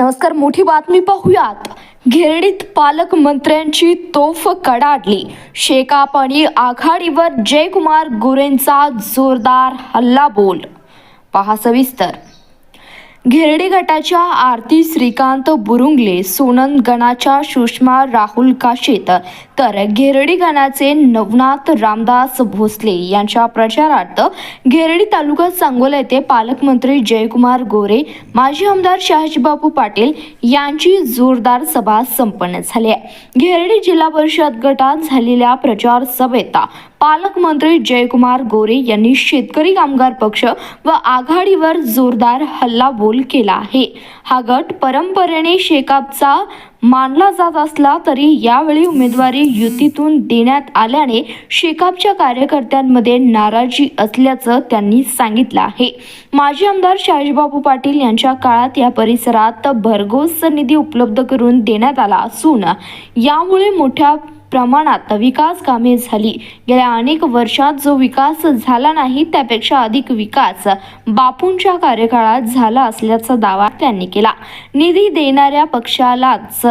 नमस्कार, मोठी बातमी पाहूयात। घेरडीत पालकमंत्र्यांची तोफ कडाडली। शेकाप आणि आघाडीवर जयकुमार गोरेंचा जोरदार हल्लाबोल। पहा सविस्तर। घेरडी गटाच्या आरती श्रीकांत बुरुंगले, सोनंद गणाच्या सुषमा राहुल काशीत, तर घेरडी गणाचे नवनाथ रामदास भोसले यांच्या प्रचारार्थ घेरडी तालुका सांगोला येथे पालकमंत्री जयकुमार गोरे, माजी आमदार शहाजीबापू पाटील यांची जोरदार सभा संपन्न झाली आहे। घेरडी जिल्हा परिषद गटात झालेल्या प्रचार सभेत पालकमंत्री जयकुमार गोरे यांनी शेतकरी कामगार पक्ष व आघाडीवर जोरदार हल्लाबोल केला आहे। हा गट परंपरेने शेकापचा मानला जात असला तरी यावेळी उमेदवारी युतीतून देण्यात आल्याने शेकापच्या कार्यकर्त्यांमध्ये नाराजी असल्याचं त्यांनी सांगितलं आहे। माजी आमदार शहाजीबापू पाटील यांच्या काळात या परिसरात भरघोस निधी उपलब्ध करून देण्यात आला असून यामुळे मोठ्या प्रमाणात विकास कामे झाली। गेल्या अनेक वर्षात जो विकास झाला नाही त्यापेक्षा अधिक विकास बापूंच्या कार्यकाळात झाला असल्याचा दावा त्यांनी केला। निधी देणाऱ्या पक्षालाच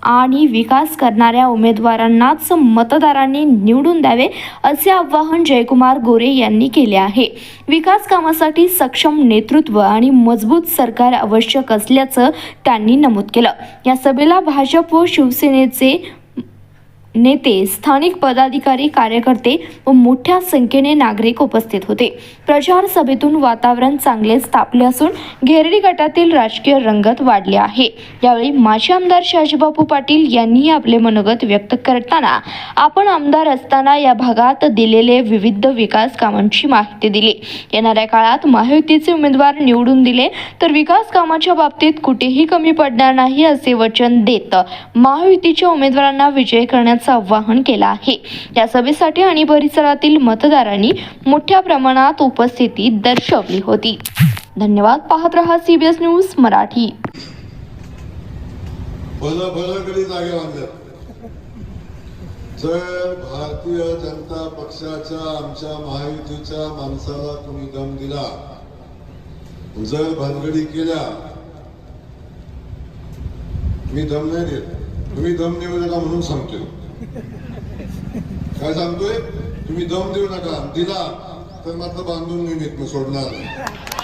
आणि विकास करणाऱ्या उमेदवारांनाच मतदारांनी निवडून द्यावे असे आवाहन जयकुमार गोरे यांनी केले आहे। विकास कामासाठी सक्षम नेतृत्व आणि मजबूत सरकार आवश्यक असल्याचं त्यांनी नमूद केलं। या सभेला भाजप व शिवसेनेचे नेते, स्थानिक पदाधिकारी, कार्यकर्ते व मोठ्या संख्येने नागरिक उपस्थित होते। प्रचार सभेतून वातावरण चांगलेच तापले असून घेरडी गटातील राजकीय रंगत वाढली आहे। यावेळी माजी आमदार शहाजीबापू पाटील यांनी आपले मनोगत व्यक्त करताना आपण आमदार असताना या भागात दिलेले विविध विकास कामांची माहिती दिली। येणाऱ्या काळात महायुतीचे उमेदवार निवडून दिले तर विकास कामाच्या बाबतीत कुठेही कमी पडणार नाही असे वचन देत महायुतीच्या उमेदवारांना विजय करण्याचे आवाहन केलं आहे। या सभेसाठी आणि परिसरातील मतदारांनी मोठ्या प्रमाणात उपस्थिती दर्शवली होती। धन्यवाद। पाहत रहा CBS न्यूज मराठी। जर भारतीय जनता पक्षाच्या आमच्या महायुतीच्या माणसाला तुम्ही दम दिला, जर भानगडी केल्या, मी दम नाही देत, तुम्ही दम देऊ नका म्हणून सांगतोय। काय सांगतोय? तुम्ही दम देऊ नका, दिला तर मात्र बांधून मी सोडणार नाही।